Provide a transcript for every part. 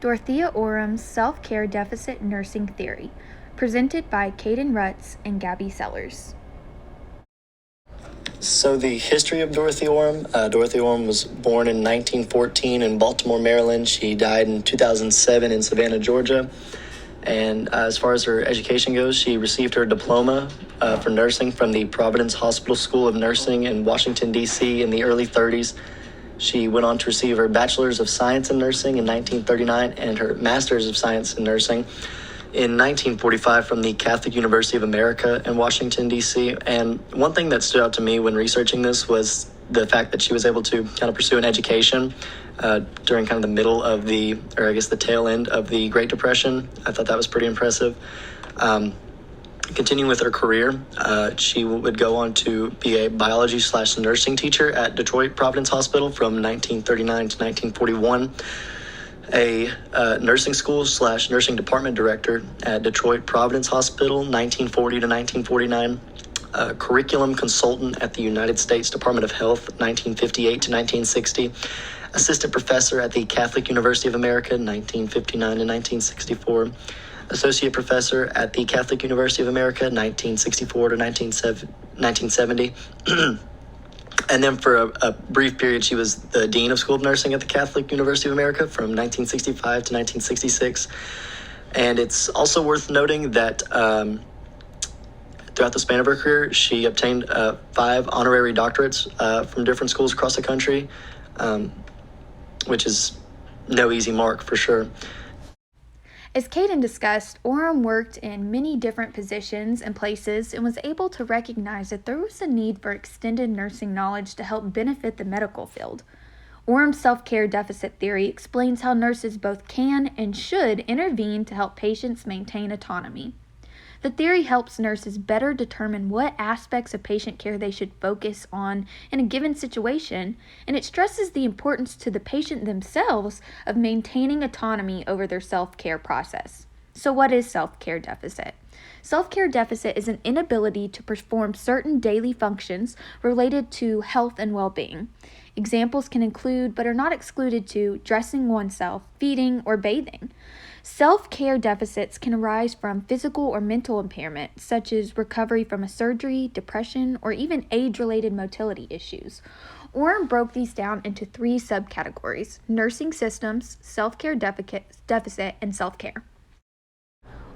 Dorothea Orem's Self-Care Deficit Nursing Theory, presented by Caden Rutz and Gabby Sellers. So the history of Dorothea Orem. Dorothea Orem was born in 1914 in Baltimore, Maryland. She died in 2007 in Savannah, Georgia. And as far as her education goes, she received her diploma for nursing from the Providence Hospital School of Nursing in Washington, D.C. in the early 30s. She went on to receive her Bachelor's of Science in Nursing in 1939 and her Master's of Science in Nursing in 1945 from the Catholic University of America in Washington, D.C. And one thing that stood out to me when researching this was the fact that she was able to kind of pursue an education during kind of the middle of the tail end of the Great Depression. I thought that was pretty impressive. Continuing with her career, she would go on to be a biology/nursing teacher at Detroit Providence Hospital from 1939 to 1941. A nursing school/nursing department director at Detroit Providence Hospital, 1940 to 1949. Curriculum consultant at the United States Department of Health, 1958 to 1960. Assistant professor at the Catholic University of America, 1959 to 1964. Associate professor at the Catholic University of America, 1964 to 1970. And then for a brief period, she was the Dean of School of Nursing at the Catholic University of America from 1965 to 1966. And it's also worth noting that throughout the span of her career, she obtained 5 honorary doctorates from different schools across the country, which is no easy mark for sure. As Caden discussed, Orem worked in many different positions and places and was able to recognize that there was a need for extended nursing knowledge to help benefit the medical field. Orem's self-care deficit theory explains how nurses both can and should intervene to help patients maintain autonomy. The theory helps nurses better determine what aspects of patient care they should focus on in a given situation, and it stresses the importance to the patient themselves of maintaining autonomy over their self-care process. So what is self-care deficit? Self-care deficit is an inability to perform certain daily functions related to health and well-being. Examples can include, but are not excluded to, dressing oneself, feeding, or bathing. Self-care deficits can arise from physical or mental impairment, such as recovery from a surgery, depression, or even age-related motility issues. Orem broke these down into 3 subcategories: nursing systems, self-care deficit, and self-care.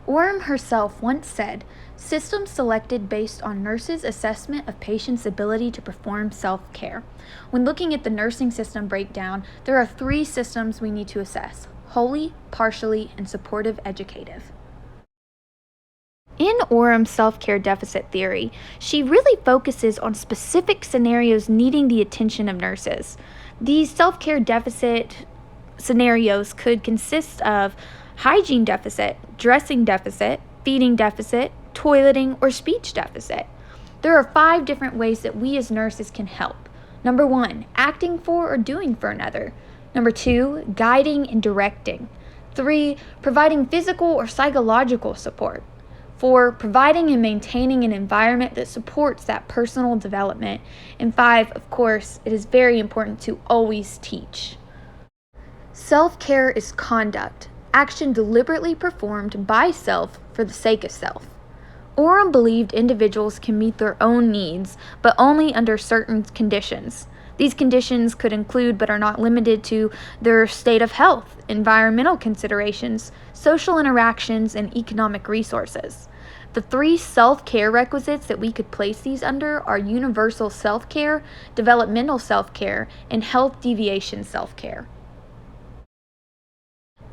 Orem herself once said, "Systems selected based on nurses' assessment of patients' ability to perform self-care." When looking at the nursing system breakdown, there are 3 systems we need to assess: wholly, partially, and supportive educative. In Orem's self-care deficit theory, she really focuses on specific scenarios needing the attention of nurses. These self-care deficit scenarios could consist of hygiene deficit, dressing deficit, feeding deficit, toileting, or speech deficit. There are 5 different ways that we as nurses can help. Number 1, acting for or doing for another. Number 2, guiding and directing. 3, providing physical or psychological support. 4, providing and maintaining an environment that supports that personal development. And 5, of course, it is very important to always teach. Self-care is conduct, action deliberately performed by self for the sake of self. Orem believed individuals can meet their own needs, but only under certain conditions. These conditions could include, but are not limited to, their state of health, environmental considerations, social interactions, and economic resources. The 3 self-care requisites that we could place these under are universal self-care, developmental self-care, and health deviation self-care.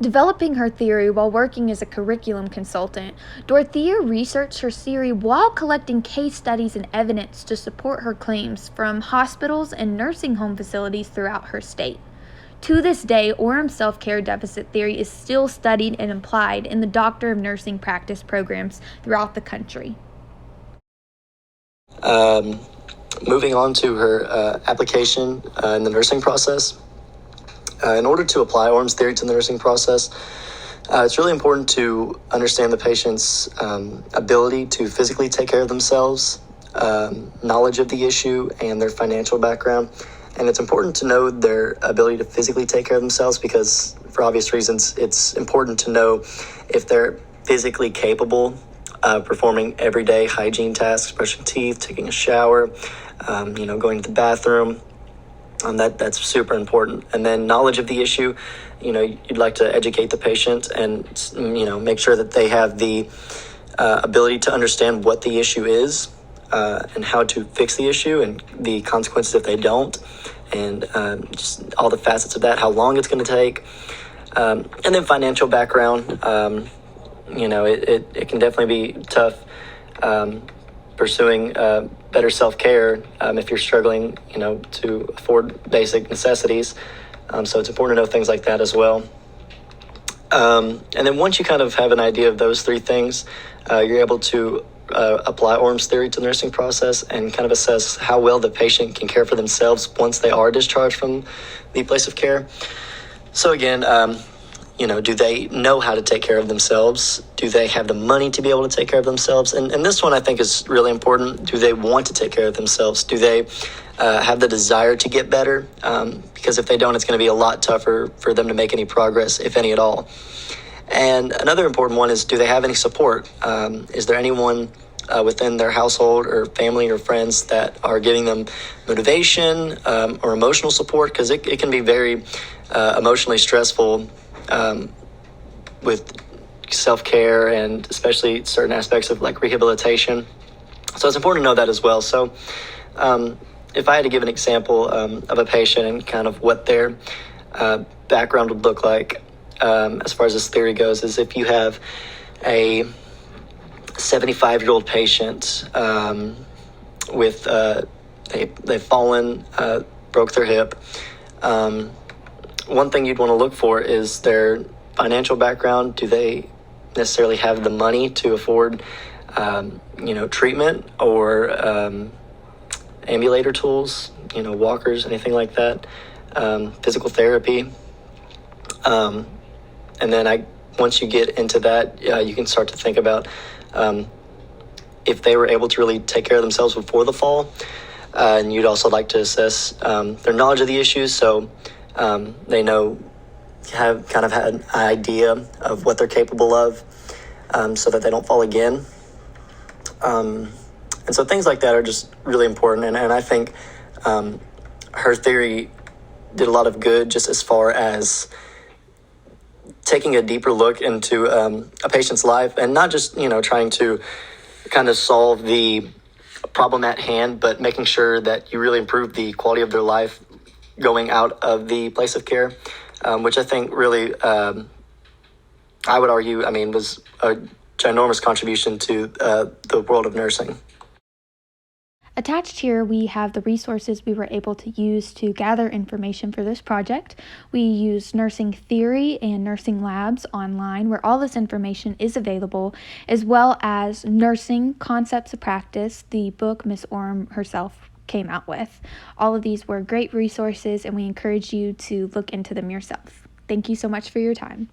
Developing her theory while working as a curriculum consultant, Dorothea researched her theory while collecting case studies and evidence to support her claims from hospitals and nursing home facilities throughout her state. To this day, Orem's self-care deficit theory is still studied and applied in the Doctor of Nursing practice programs throughout the country. Moving on to her application in the nursing process. In order to apply Orem's theory to the nursing process, it's really important to understand the patient's ability to physically take care of themselves, knowledge of the issue, and their financial background. And it's important to know their ability to physically take care of themselves because, for obvious reasons, it's important to know if they're physically capable of performing everyday hygiene tasks, brushing teeth, taking a shower, going to the bathroom. That's super important. And then knowledge of the issue, you'd like to educate the patient and, make sure that they have the ability to understand what the issue is and how to fix the issue and the consequences if they don't, and just all the facets of that, how long it's going to take. And then financial background, it can definitely be tough pursuing better self-care if you're struggling, to afford basic necessities. So it's important to know things like that as well. And then once you kind of have an idea of those three things, you're able to apply Orem's theory to the nursing process and kind of assess how well the patient can care for themselves once they are discharged from the place of care. So again, do they know how to take care of themselves? Do they have the money to be able to take care of themselves? And this one I think is really important. Do they want to take care of themselves? Do they have the desire to get better? Because if they don't, it's going to be a lot tougher for them to make any progress, if any at all. And another important one is, do they have any support? Is there anyone within their household or family or friends that are giving them motivation or emotional support? Because it can be very emotionally stressful with self-care and especially certain aspects of like rehabilitation. So it's important to know that as well. So if I had to give an example of a patient and kind of what their background would look like as far as this theory goes, is if you have a 75-year-old patient with they've fallen, broke their hip, one thing you'd want to look for is their financial background. Do they necessarily have the money to afford treatment or ambulator tools, walkers, anything like that, physical therapy. And then once you get into that, you can start to think about if they were able to really take care of themselves before the fall. And you'd also like to assess their knowledge of the issues, so they have kind of had an idea of what they're capable of, so that they don't fall again. And so things like that are just really important. And I think her theory did a lot of good just as far as taking a deeper look into a patient's life and not just, trying to kind of solve the problem at hand, but making sure that you really improve the quality of their life going out of the place of care, which I think really, I would argue, was a ginormous contribution to the world of nursing. Attached here, we have the resources we were able to use to gather information for this project. We used nursing theory and nursing labs online, where all this information is available, as well as Nursing Concepts of Practice, the book Miss Orem herself came out with. All of these were great resources, and we encourage you to look into them yourself. Thank you so much for your time.